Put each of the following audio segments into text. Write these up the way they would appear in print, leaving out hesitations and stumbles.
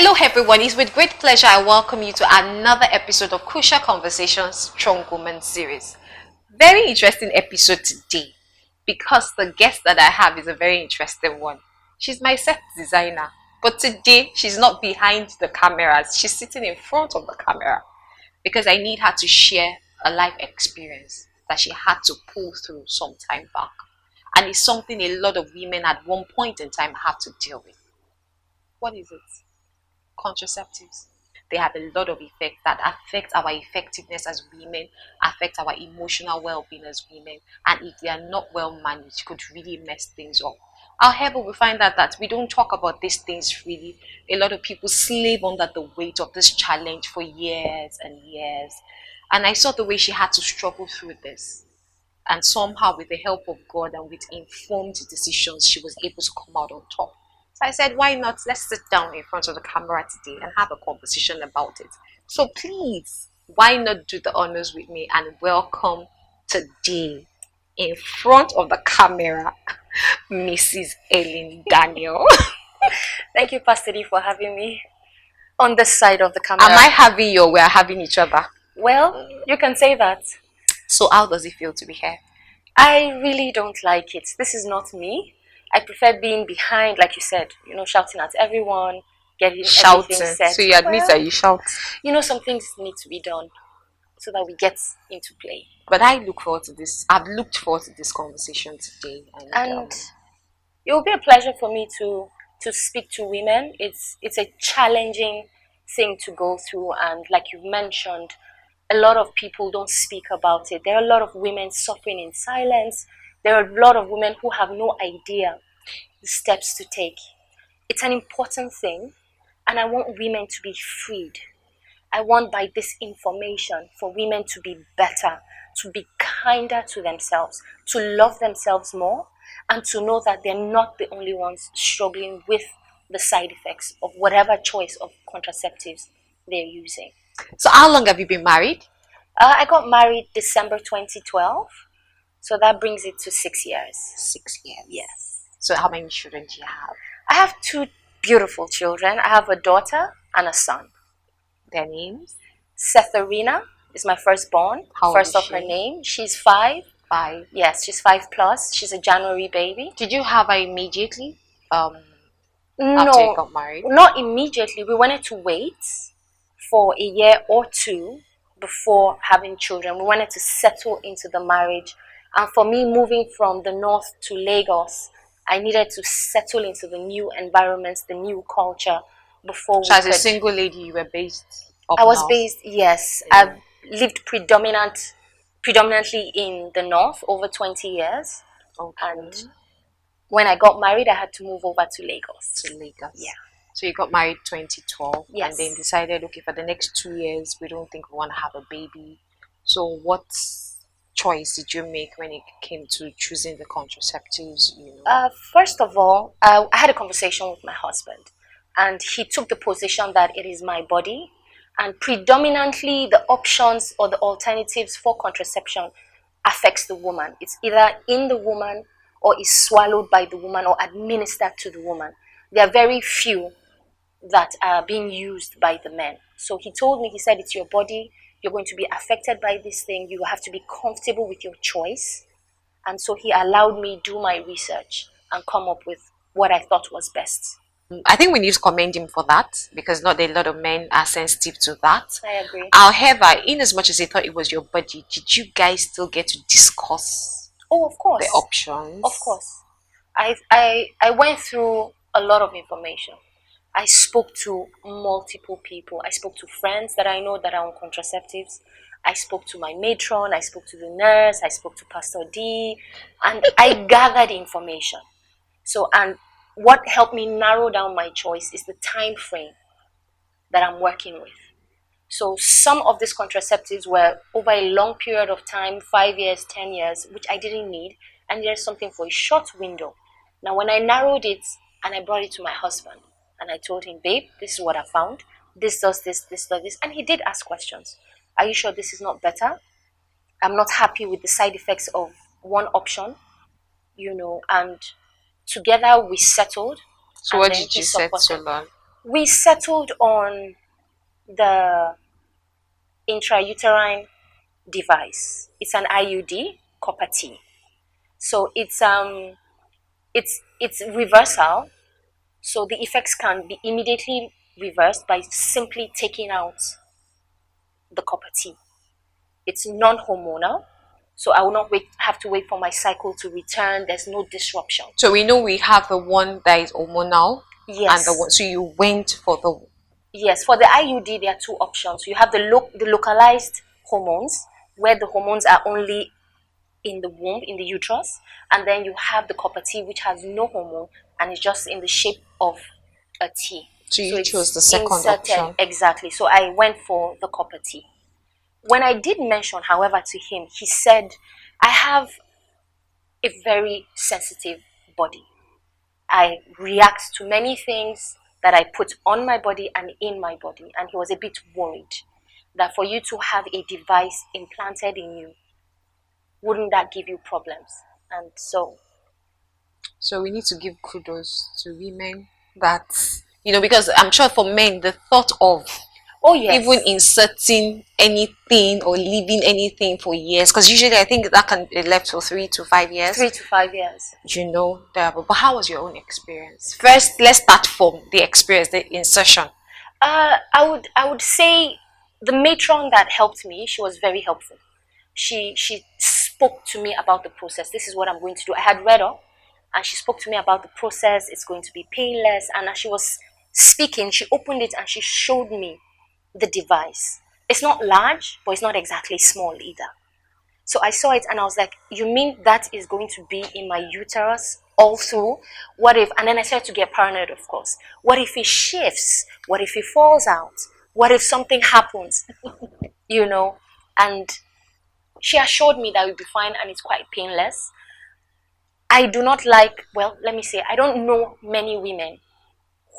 Hello everyone, it's with great pleasure I welcome you to another episode of Crucial Conversations Strong Woman series. Very interesting episode today because the guest that I have is a very interesting one. She's my set designer, but today she's not behind the cameras, she's sitting in front of the camera because I need her to share a life experience that she had to pull through some time back. And it's something a lot of women at one point in time have to deal with. What is it? Contraceptives. They have a lot of effects that affect our effectiveness as women, affect our emotional well-being as women, and if they are not well managed, could really mess things up. However, we find out that we don't talk about these things really. A lot of people slave under the weight of this challenge for years and years. And I saw the way she had to struggle through this. And somehow, with the help of God and with informed decisions, she was able to come out on top. So I said, why not? Let's sit down in front of the camera today and have a conversation about it. So please, why not do the honors with me and welcome today in front of the camera, Mrs. Helen Daniel. Thank you, Pastor D, for having me on this side of the camera. Am I having you or we are having each other? Well, you can say that. So how does it feel to be here? I really don't like it. This is not me. I prefer being behind, like you said, shouting at everyone, getting everything set. So you admit that you shout. Some things need to be done so that we get into play. But I look forward to this. I've looked forward to this conversation today. And it will be a pleasure for me to speak to women. It's a challenging thing to go through. And like you mentioned, a lot of people don't speak about it. There are a lot of women suffering in silence. There are a lot of women who have no idea the steps to take. It's an important thing, and I want women to be freed. I want by this information for women to be better, to be kinder to themselves, to love themselves more, and to know that they're not the only ones struggling with the side effects of whatever choice of contraceptives they're using. So how long have you been married? I got married December 2012. So that brings it to 6 years. 6 years? Yes. So how many children do you have? I have 2 beautiful children. I have a daughter and a son. Their names? Setharina is my firstborn. How first old of is her she? name. She's 5. 5? Yes, she's 5+. She's a January baby. Did you have her immediately? After No, you got married? not immediately. We wanted to wait for a year or 2 before having children. We wanted to settle into the marriage. And for me, moving from the north to Lagos, I needed to settle into the new environments, the new culture before So as a single lady, you were based up I was north? based, yes. Yeah. I've lived predominantly in the north over 20 years. Okay. And when I got married, I had to move over to Lagos. To Lagos. Yeah. So you got married 2012 Yes. and then decided, okay, for the next 2 years, we don't think we want to have a baby. So what choice did you make when it came to choosing the contraceptives? First of all, I had a conversation with my husband, and he took the position that it is my body, and predominantly the options or the alternatives for contraception affects the woman. It's either in the woman or is swallowed by the woman or administered to the woman. There are very few that are being used by the men. So he told me, he said, it's your body. You're going to be affected by this thing. You have to be comfortable with your choice. And so he allowed me do my research and come up with what I thought was best. I think we need to commend him for that because not a lot of men are sensitive to that. I agree. However, in as much as he thought it was your body, did you guys still get to discuss of course. the options? Of course. I went through a lot of information. I spoke to multiple people. I spoke to friends that I know that are on contraceptives. I spoke to my matron. I spoke to the nurse. I spoke to Pastor D. And I gathered information. And what helped me narrow down my choice is the time frame that I'm working with. So some of these contraceptives were over a long period of time, 5 years, 10 years, which I didn't need. And there's something for a short window. Now, when I narrowed it and I brought it to my husband, and I told him, babe, this is what I found. This does this, this does this. And he did ask questions. Are you sure this is not better? I'm not happy with the side effects of one option, and together we settled. So what did you settle on? We settled on the intrauterine device. It's an IUD, copper T. So it's reversal. So the effects can be immediately reversed by simply taking out the copper T. It's non-hormonal, so I will not have to wait for my cycle to return. There's no disruption. So we know we have the one that is hormonal, Yes. and the one. So you went for the. Yes, for the IUD, there are two options. You have the localized hormones, where the hormones are only in the womb, in the uterus, and then you have the copper T, which has no hormone and is just in the shape of a T. So you chose the second inserted, option. exactly. So I went for the copper T. When I did mention, however, to him, he said, I have a very sensitive body. I react to many things that I put on my body and in my body. And he was a bit worried that for you to have a device implanted in you, wouldn't that give you problems? And so we need to give kudos to women that, because I'm sure for men, the thought of oh yes, even inserting anything or leaving anything for years, because usually I think that can be left for 3 to 5 years. 3 to 5 years. But how was your own experience? First, let's start from the experience, the insertion. I would say the matron that helped me, she was very helpful. She spoke to me about the process. This is what I'm going to do. I had read up, and she spoke to me about the process. It's going to be painless. And as she was speaking, she opened it and she showed me the device. It's not large, but it's not exactly small either. So I saw it and I was like, you mean that is going to be in my uterus all through? What if, and then I started to get paranoid, of course. What if it shifts? What if it falls out? What if something happens? And she assured me that it would be fine and it's quite painless. I do not I don't know many women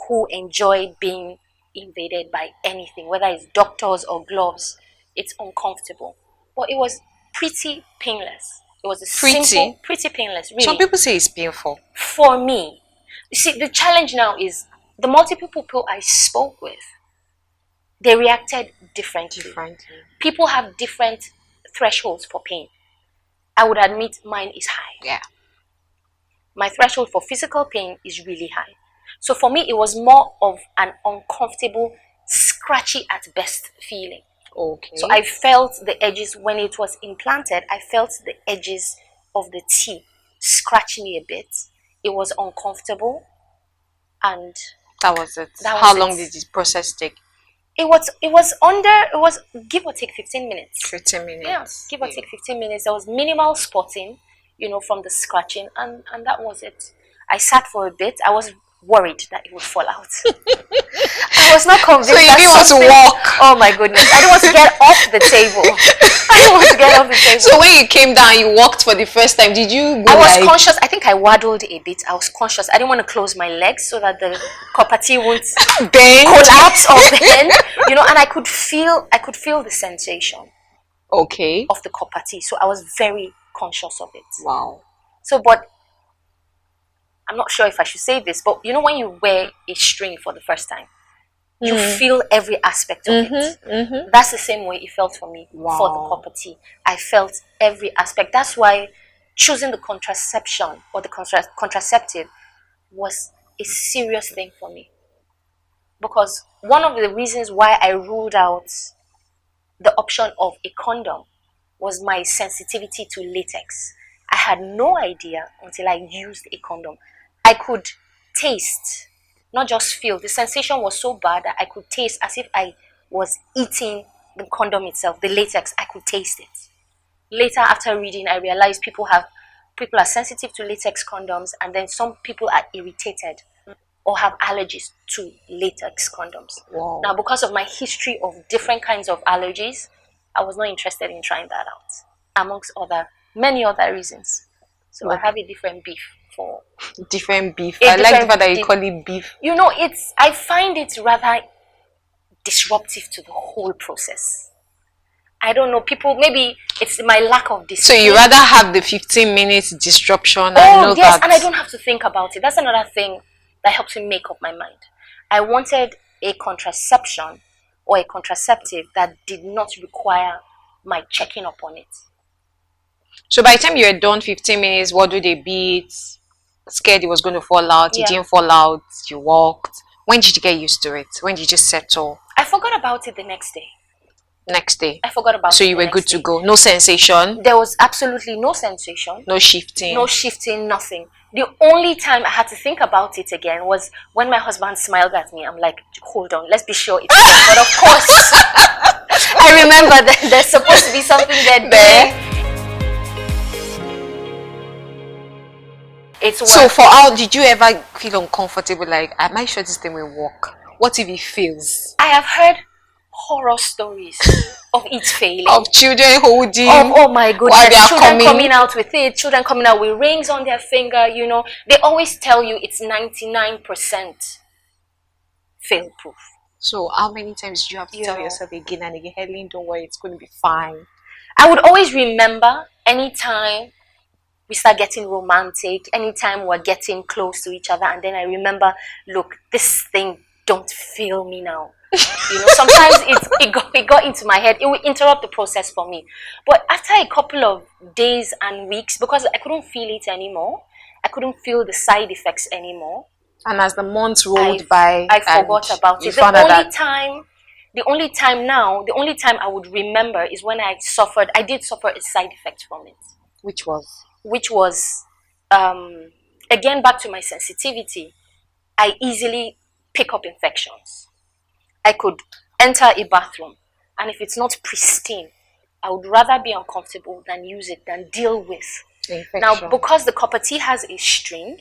who enjoy being invaded by anything, whether it's doctors or gloves. It's uncomfortable. But it was pretty painless. It was simple, pretty painless, really. Some people say it's painful. For me, you see, the challenge now is the multiple people I spoke with, they reacted differently. People have different thresholds for pain. I would admit mine is high. Yeah. My threshold for physical pain is really high. So for me, it was more of an uncomfortable, scratchy at best feeling. Okay. So I felt the edges when it was implanted. I felt the edges of the T scratching me a bit. It was uncomfortable, and that was it. How long did this process take? It was give or take 15 minutes. 15 minutes. Yeah, give or take 15 minutes. There was minimal spotting, from the scratching, and that was it. I sat for a bit. I was worried that it would fall out. I was not convinced. So you didn't want to walk? Oh my goodness! I didn't want to get off the table. I didn't want to get off the table. So when you came down, you walked for the first time. Did you? I was conscious. I think I waddled a bit. I was conscious. I didn't want to close my legs so that the copper T won't collapse or bend. And I could feel the sensation. Okay. Of the copper T. So I was very conscious of it. Wow. So, but I'm not sure if I should say this, but when you wear a string for the first time, you feel every aspect of it. Mm-hmm. That's the same way it felt for me. Wow. For the copper T. I felt every aspect. That's why choosing the contraception or the contraceptive was a serious thing for me. Because one of the reasons why I ruled out the option of a condom was my sensitivity to latex. I had no idea until I used a condom. I could taste, not just feel. The sensation was so bad that I could taste as if I was eating the condom itself, the latex. I could taste it. Later, after reading, I realized people are sensitive to latex condoms, and then some people are irritated or have allergies to latex condoms. Wow. Now, because of my history of different kinds of allergies, I was not interested in trying that out, amongst many other reasons. So I have a different beef for... Different beef. I like the fact that you call it beef. I find it rather disruptive to the whole process. I don't know, people, maybe it's my lack of discipline. So you rather have the 15 minutes disruption and and I don't have to think about it. That's another thing that helps me make up my mind. I wanted a contraception or a contraceptive that did not require my checking up on it. So by the time you were done 15 minutes, what do they beat? Scared it was going to fall out. Yeah. It didn't fall out. You walked. When did you get used to it? When did you settle? I forgot about it the next day. Next day. I forgot about it. So you were good to go. No sensation. There was absolutely no sensation. No shifting. No shifting, nothing. The only time I had to think about it again was when my husband smiled at me. I'm like, hold on, let's be sure it's fine. But of course, I remember that there's supposed to be something there. So for how did you ever feel uncomfortable? Like, am I sure this thing will work? What if it fails? I have heard horror stories of it failing. Of children holding. Oh my goodness. Children coming out with it. Children coming out with rings on their finger. You know, they always tell you it's 99% fail proof. So how many times do you have to tell yourself again and again, Helen, don't worry, it's going to be fine? I would always remember anytime we start getting romantic, anytime we're getting close to each other, and then I remember, look, this thing, don't feel me now. You know, sometimes it got into my head. It would interrupt the process for me. But after a couple of days and weeks, because I couldn't feel it anymore, I couldn't feel the side effects anymore. And as the months rolled by, I forgot about it. The only time I would remember is when I did suffer a side effect from it. Which was, again, back to my sensitivity. I easily pick up infections. I could enter a bathroom, and if it's not pristine, I would rather be uncomfortable than use it, than deal with. Infection. Now, because the copper T has a string,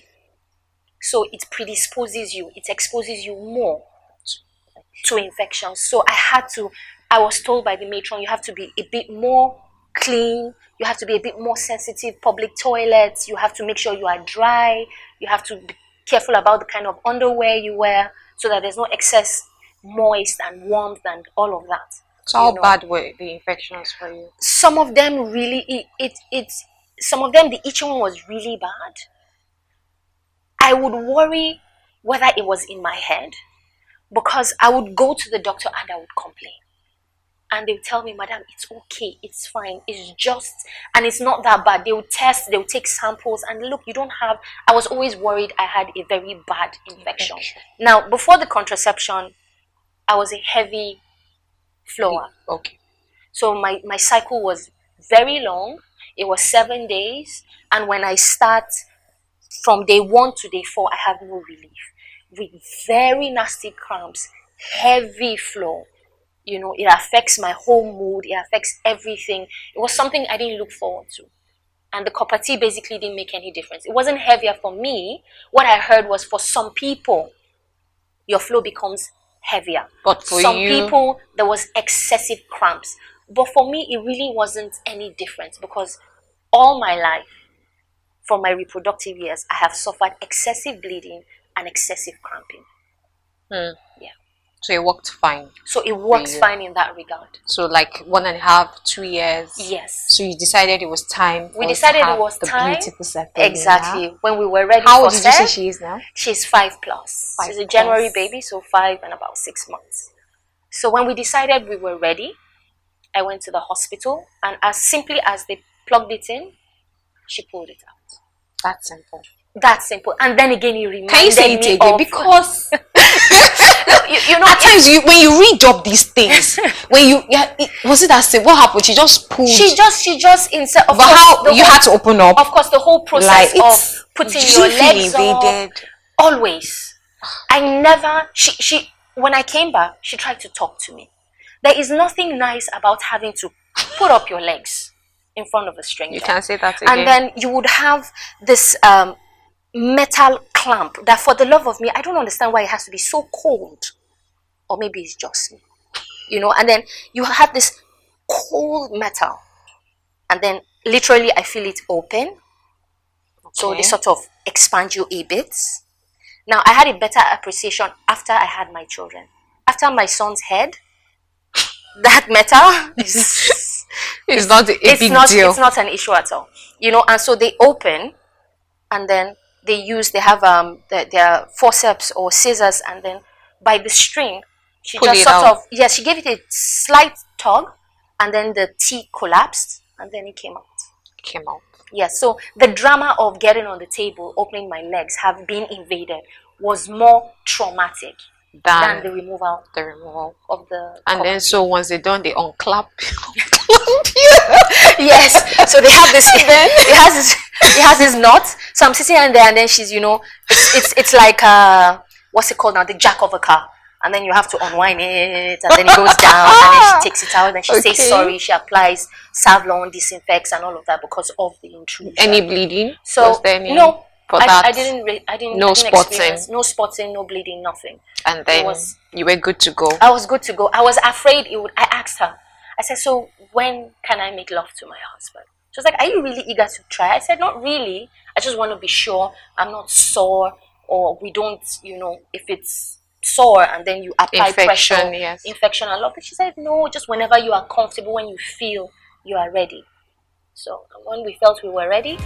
so it predisposes you, it exposes you more to infections. So I was told by the matron, you have to be a bit more clean, you have to be a bit more sensitive, public toilets, you have to make sure you are dry, you have to be careful about the kind of underwear you wear so that there's no excess moist and warmth and all of that. So how bad were the infections for you? Some of them really, the itching one was really bad. I would worry whether it was in my head, because I would go to the doctor and I would complain. And they would tell me, madam, it's okay, it's fine, it's just, and it's not that bad. They would test, they would take samples, and look, I was always worried I had a very bad infection. Now, before the contraception, I was a heavy flower. Okay. So my cycle was very long. It was 7 days. And when I start from day 1 to day 4, I have no relief. With very nasty cramps, heavy flow. You know, it affects my whole mood. It affects everything. It was something I didn't look forward to. And the copper T basically didn't make any difference. It wasn't heavier for me. What I heard was, for some people, your flow becomes heavier. But for some people, there was excessive cramps. But for me, it really wasn't any difference, because all my life, from my reproductive years, I have suffered excessive bleeding and excessive cramping. Yeah. So it worked fine. So it works fine in that regard. So like 1.5, 2 years. Yes. So you decided it was time. We decided it was time. Exactly. Yeah. When we were ready. How old did you say she is now? She's 5+. She's a January baby, so 5 and about 6 months. So when we decided we were ready, I went to the hospital, and as simply as they plugged it in, she pulled it out. That's simple. That's simple. And then again, you reminded me. Can you say it again? Because you know, at times when you read up these things, was it that simple? What happened? She just pulled. She just instead. But how you had to open up? Of course, the whole process of putting your legs up. Always. I never. She when I came back, she tried to talk to me. There is nothing nice about having to put up your legs in front of a stranger. You can say that again. And then you would have this metal clamp that, for the love of me, I don't understand why it has to be so cold. Or maybe it's just me. You know, and then you have this cold metal. And then literally I feel it open. Okay. So they sort of expand you a bit. Now, I had a better appreciation after I had my children. After my son's head, that metal is it's not a big deal. It's not an issue at all. You know, and so they open, and then they have their forceps or scissors, and then by the string, she Pull just it sort out. of, yeah, she gave it a slight tug, and then the T collapsed, and then it came out. Came out. Yes, so the drama of getting on the table, opening my legs, have been invaded was more traumatic than the removal of the And then cover. so once they're done, they unclap. Yes, so they have this. It has this knot. So I'm sitting in there, and then she's, it's like what's it called now? The jack of a car. And then you have to unwind it, and then it goes down, and then she takes it out, and she says sorry. She applies Savlon, disinfects, and all of that because of the intrusion. Any bleeding? So was there any no, for that? I didn't. No spotting. No spotting, no bleeding, nothing. And then you were good to go. I was good to go. I was afraid it would. I asked her. I said, "So when can I make love to my husband?" She was like, "Are you really eager to try?" I said, "Not really. I just want to be sure I'm not sore, or we don't, if it's sore and then you apply Infection, pressure, yes. infection and love." She said, "No, just whenever you are comfortable, when you feel you are ready." So when we felt we were ready.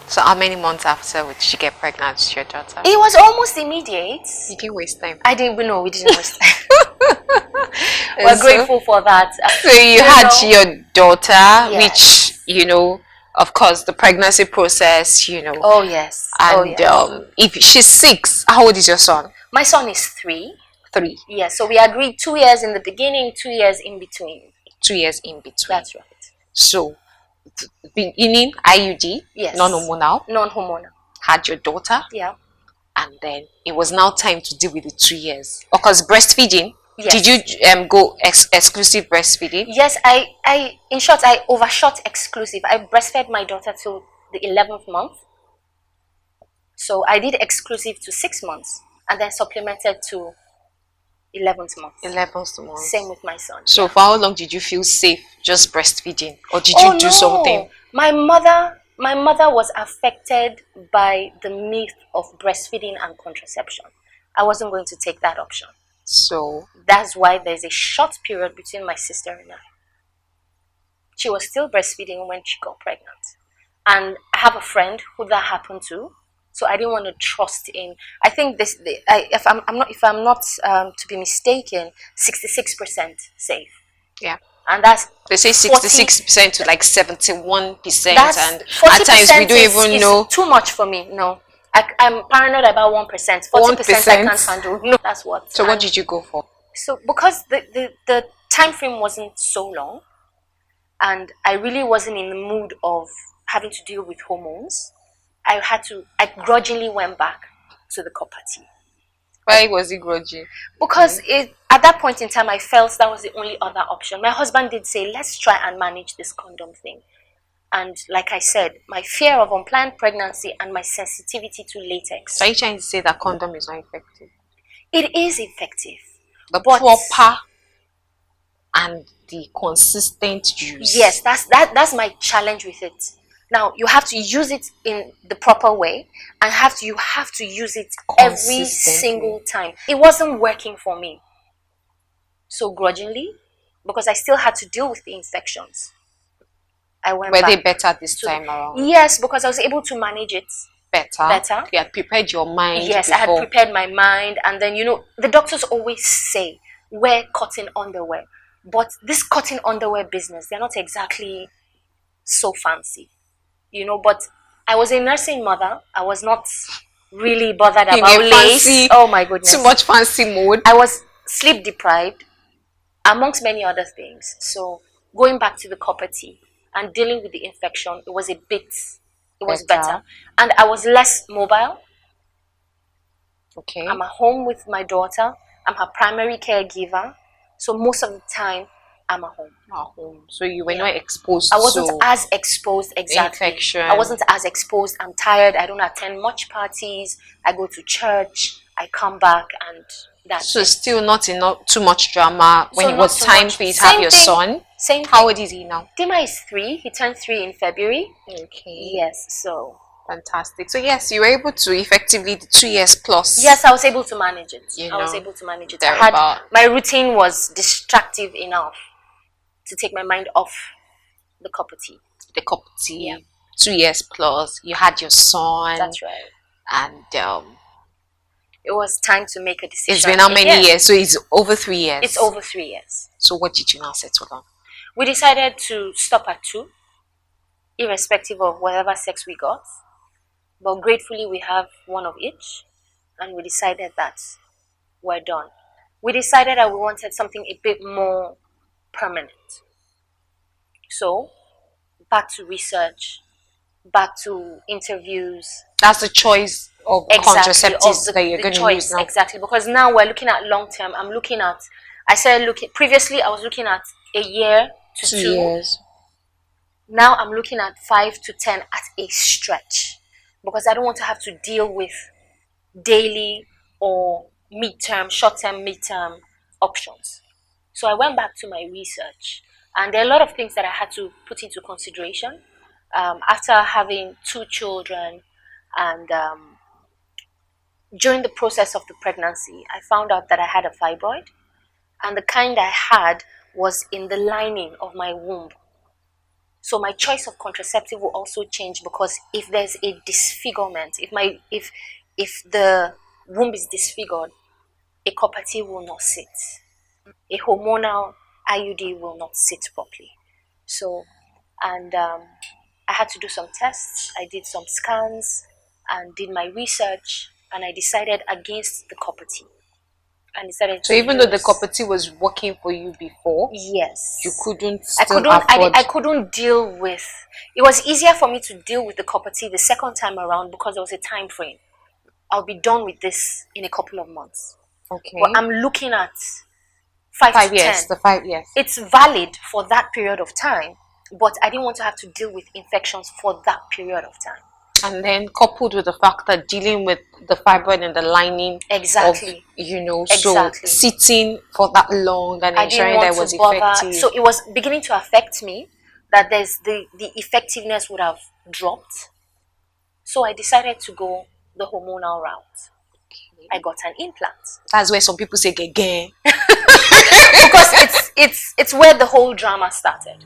So how many months after did she get pregnant with your daughter? It was almost immediate. You didn't waste time. We didn't waste time. We're grateful for that. So you had your daughter, Yes. which, of course, the pregnancy process, Oh yes. And if she's 6, how old is your son? My son is 3. 3. Yes, so we agreed 2 years in the beginning, 2 years in between. 2 years in between. That's right. So, beginning IUD, yes, non-hormonal, had your daughter, yeah, and then it was now time to deal with the 2 years. Because breastfeeding, yes. Did you go exclusive breastfeeding? Yes, in short, I overshot exclusive. I breastfed my daughter till the 11th month. So I did exclusive to 6 months, and then supplemented to 11th month. 11th month. Same with my son. So for how long did you feel safe just breastfeeding, or did you do something? My mother was affected by the myth of breastfeeding and contraception. I wasn't going to take that option. So that's why there's a short period between my sister and I. She was still breastfeeding when she got pregnant, and I have a friend who that happened to. So I didn't want to trust in. I think if I'm not to be mistaken, 66% safe. Yeah, and that's they say 66% to like 71%, and at times we don't even know. Too much for me. No, I'm paranoid about 1%. 40% I can't handle. No, that's what. So what did you go for? So because the time frame wasn't so long, and I really wasn't in the mood of having to deal with hormones, I grudgingly went back to the copper T. Why was it grudging? Because at that point in time, I felt that was the only other option. My husband did say, let's try and manage this condom thing. And like I said, my fear of unplanned pregnancy and my sensitivity to latex. So are you trying to say that condom is not effective? It is effective. The proper and the consistent use. Yes, that's my challenge with it. Now you have to use it in the proper way, and you have to use it every single time. It wasn't working for me. So grudgingly, because I still had to deal with the infections, I went back. Were they better this time around? Yes, because I was able to manage it better. You had prepared your mind. Yes, before. I had prepared my mind, and then the doctors always say wear cotton underwear, but this cotton underwear business, they're not exactly so fancy. But I was a nursing mother. I was not really bothered about lace. Oh my goodness. Too much fancy mode. I was sleep deprived, amongst many other things. So going back to the copper T and dealing with the infection, it was better. And I was less mobile. Okay. I'm at home with my daughter. I'm her primary caregiver. So most of the time, I'm at home. So you were not exposed. I wasn't as exposed, exactly. Infection. I wasn't as exposed. I'm tired. I don't attend much parties. I go to church. I come back, and that's so still not too much drama when it was time for you to have your son. Same thing. How old is he now? Dima is 3. He turned 3 in February. Okay. Yes. So fantastic. So yes, you were able to effectively the 2 years plus. Yes, I was able to manage it. I was able to manage it. My routine was distractive enough to take my mind off the copper T. The copper T. Yeah. 2 years plus. You had your son. That's right. and It was time to make a decision. it's been how many years? So it's over 3 years. It's over 3 years. So what did you now settle on? We decided to stop at 2, irrespective of whatever sex we got. But gratefully, we have one of each, and we decided that we're done. We decided that we wanted something a bit more permanent. So, back to research, back to interviews. That's the choice of contraceptives that you're the going to choice, use now. exactly, because now we're looking at long term. I started looking, previously I was looking at a year to 2 years. Now I'm looking at 5 to 10 at a stretch, because I don't want to have to deal with daily or short-term, midterm options. So I went back to my research, and there are a lot of things that I had to put into consideration after having 2 children. And during the process of the pregnancy, I found out that I had a fibroid, and the kind I had was in the lining of my womb. So my choice of contraceptive will also change, because if there's a disfigurement, if the womb is disfigured, a copper-T will not sit. A hormonal IUD will not sit properly. So, and I had to do some tests. I did some scans and did my research, and I decided against the copper-T. And decided So even though the copper-T was working for you before, yes, you couldn't I couldn't deal with. It was easier for me to deal with the copper-T the second time around, because there was a time frame. I'll be done with this in a couple of months. Okay. But I'm looking at 5 to years. 10. The 5 years. It's valid for that period of time, but I didn't want to have to deal with infections for that period of time. And then coupled with the fact that dealing with the fibroid and the lining, exactly, so sitting for that long and ensuring that it was effective. So it was beginning to affect me, that there's the effectiveness would have dropped. So I decided to go the hormonal route. Okay. I got an implant. That's where some people say again. Because it's where the whole drama started.